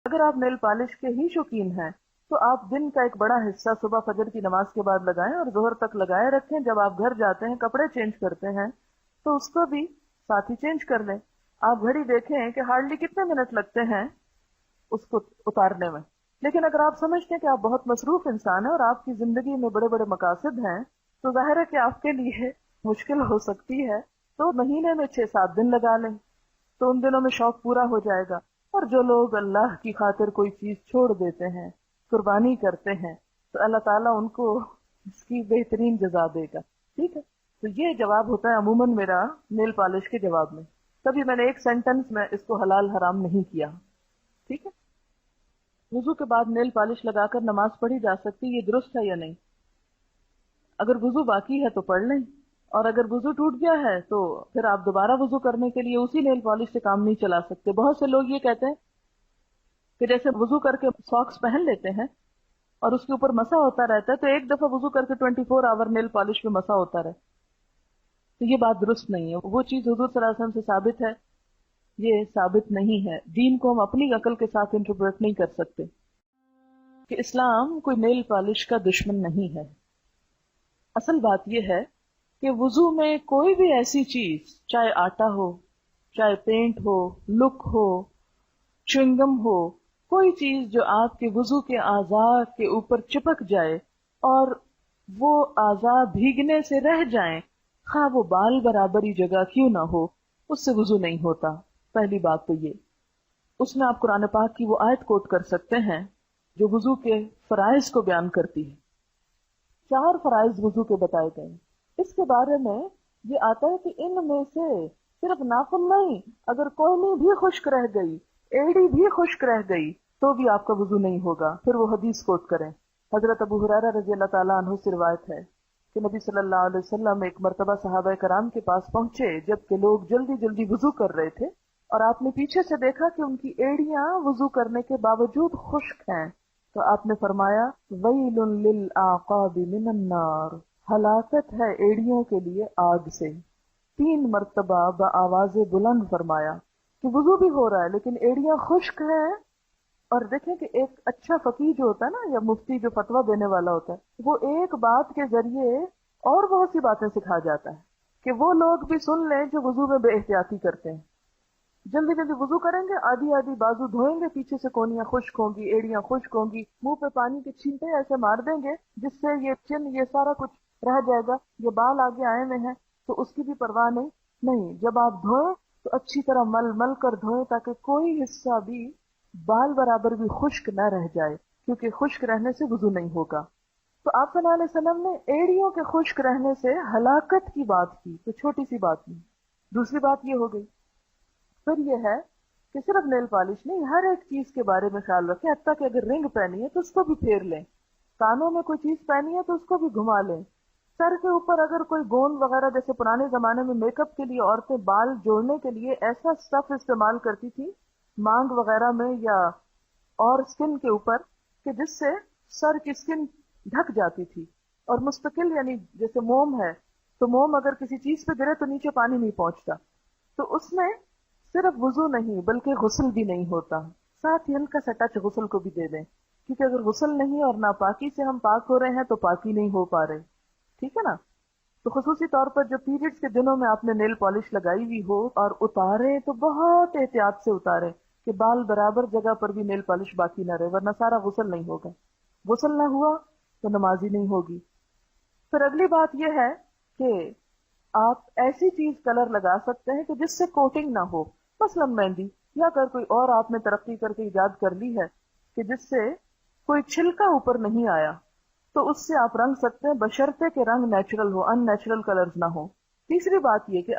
اگر آپ nail polish کے ہی شوقین ہیں تو آپ دن کا ایک بڑا حصہ صبح فجر کی نماز کے بعد لگائیں اور ظہر تک لگائے رکھیں. جب آپ گھر جاتے ہیں کپڑے چینج کرتے ہیں تو اس کو بھی ساتھ ہی چینج کر لیں. آپ گھڑی دیکھیں کہ ہارڈلی کتنے منٹ لگتے ہیں اس کو اتارنے میں. لیکن اگر آپ سمجھتے ہیں کہ آپ بہت مصروف انسان ہیں اور آپ کی زندگی میں بڑے بڑے مقاصد ہیں تو ظاہر ہے کہ آپ کے لیے مشکل ہو سکتی ہے. تو مہینے میں 6-7 دن لگا لیں تو ان دنوں میں شوق پورا ہو جائے گا. اور جو لوگ اللہ کی خاطر کوئی چیز چھوڑ دیتے ہیں، قربانی کرتے ہیں، تو اللہ تعالیٰ ان کو اس کی بہترین جزا دے گا. ٹھیک ہے، تو یہ جواب ہوتا ہے عموماً میرا نیل پالش کے جواب میں. کبھی میں نے ایک سینٹنس میں اس کو حلال حرام نہیں کیا. ٹھیک ہے. وضو کے بعد نیل پالش لگا کر نماز پڑھی جا سکتی، یہ درست ہے یا نہیں؟ اگر وضو باقی ہے تو پڑھ لیں، اور اگر وضو ٹوٹ گیا ہے تو پھر آپ دوبارہ وضو کرنے کے لیے اسی نیل پالش سے کام نہیں چلا سکتے. بہت سے لوگ یہ کہتے ہیں کہ جیسے وضو کر کے ساکس پہن لیتے ہیں اور اس کے اوپر مسا ہوتا رہتا ہے تو ایک دفعہ وضو کر کے 24 آور نیل پالش پہ مسا ہوتا رہے. تو یہ بات درست نہیں ہے. وہ چیز حضور صلی اللہ علیہ وسلم سے ثابت ہے، یہ ثابت نہیں ہے. دین کو ہم اپنی عقل کے ساتھ انٹرپریٹ نہیں کر سکتے. کہ اسلام کوئی نیل پالش کا دشمن نہیں ہے. اصل بات یہ ہے کہ وضو میں کوئی بھی ایسی چیز، چاہے آٹا ہو، چاہے پینٹ ہو، لک ہو، چوئنگم ہو، کوئی چیز جو آپ کے وضو کے اعضاء کے اوپر چپک جائے اور وہ اعضاء بھیگنے سے رہ جائیں، خواہ وہ بال برابری جگہ کیوں نہ ہو، اس سے وضو نہیں ہوتا. پہلی بات تو یہ. اس میں آپ قرآن پاک کی وہ آیت کوٹ کر سکتے ہیں جو وضو کے فرائض کو بیان کرتی ہے. 4 فرائض وضو کے بتائے گئے. اس کے بارے میں یہ آتا ہے کہ ان میں سے صرف ناخن نہیں، اگر کوئنی بھی خشک رہ گئی، ایڑی بھی خشک رہ گئی تو بھی آپ کا وضو نہیں ہوگا. پھر وہ حدیث کوٹ کریں. حضرت ابو ہریرہ رضی اللہ تعالیٰ عنہ سے روایت ہے کہ نبی صلی اللہ علیہ وسلم ایک مرتبہ صحابہ کرام کے پاس پہنچے جبکہ لوگ جلدی جلدی وضو کر رہے تھے، اور آپ نے پیچھے سے دیکھا کہ ان کی ایڑیاں وضو کرنے کے باوجود خشک ہیں. تو آپ نے فرمایا ویل للعقاب من النار، ہلاکت ہے ایڑیوں کے لیے آگ سے. 3 مرتبہ بآواز بلند فرمایا کہ وضو بھی ہو رہا ہے لیکن ایڑیاں خشک ہیں. اور دیکھیں کہ ایک اچھا فقیہ جو ہوتا ہے نا، یا مفتی جو فتویٰ دینے والا ہوتا ہے، وہ ایک بات کے ذریعے اور بہت سی باتیں سکھا جاتا ہے کہ وہ لوگ بھی سن لیں جو وضو میں بے احتیاطی کرتے ہیں. جلدی جلدی وضو کریں گے، آدھی آدھی بازو دھوئیں گے، پیچھے سے کونیاں خشک ہوں گی، ایڑیاں خشک ہوں گی، منہ پہ پانی کے چھینٹے ایسے مار دیں گے جس سے یہ چن یہ سارا کچھ رہ جائے گا. یہ بال آگے آئے ہوئے ہیں تو اس کی بھی پرواہ نہیں. جب آپ دھوئیں تو اچھی طرح مل مل کر دھوئیں تاکہ کوئی حصہ بھی بال برابر بھی خشک نہ رہ جائے، کیونکہ خشک رہنے سے وضو نہیں ہوگا. تو آپ صلی اللہ علیہ وسلم نے ایڑیوں کے خشک رہنے سے ہلاکت کی بات کی، تو چھوٹی سی بات نہیں. دوسری بات یہ ہو گئی. پھر یہ ہے کہ صرف نیل پالش نہیں، ہر ایک چیز کے بارے میں خیال رکھیں. حتیٰ کہ اگر رنگ پہنی ہے تو اس کو بھی پھیر لیں، کانوں میں کوئی چیز پہنی ہے تو اس کو بھی گھما لیں. سر کے اوپر اگر کوئی گوند وغیرہ، جیسے پرانے زمانے میں میک اپ کے لیے عورتیں بال جوڑنے کے لیے ایسا سٹف استعمال کرتی تھی مانگ وغیرہ میں یا اور اسکن کے اوپر، کہ جس سے سر کی اسکن ڈھک جاتی تھی. اور مستقل، یعنی جیسے موم ہے تو موم اگر کسی چیز پہ گرے تو نیچے پانی نہیں پہنچتا. تو اس میں صرف وضو نہیں بلکہ غسل بھی نہیں ہوتا. ساتھ ہی ہلکا سا ٹچ غسل کو بھی دے دیں، کیونکہ اگر غسل نہیں اور ناپاکی سے ہم پاک ہو رہے ہیں تو پاکی نہیں ہو پا رہے. ٹھیک ہے نا. تو خصوصی طور پر جب پیریڈز کے دنوں میں آپ نے نیل پالش لگائی ہوئی ہو اور اتارے تو بہت احتیاط سے اتارے کہ بال برابر جگہ پر بھی نیل پالش باقی نہ رہے، ورنہ سارا غسل نہیں ہوگا. غسل نہ ہوا تو نماز ہی نہیں ہوگی. پھر اگلی بات یہ ہے کہ آپ ایسی چیز کلر لگا سکتے ہیں کہ جس سے کوٹنگ نہ ہو، مثلا مہندی، یا اگر کوئی اور آپ نے ترقی کر کے ایجاد کر لی ہے کہ جس سے کوئی چھلکا اوپر نہیں آیا، تو اس سے آپ رنگ سکتے ہیں بشرطے کہ رنگ نیچرل ہو، ان نیچرل کلرز نہ ہو. تیسری بات یہ کہ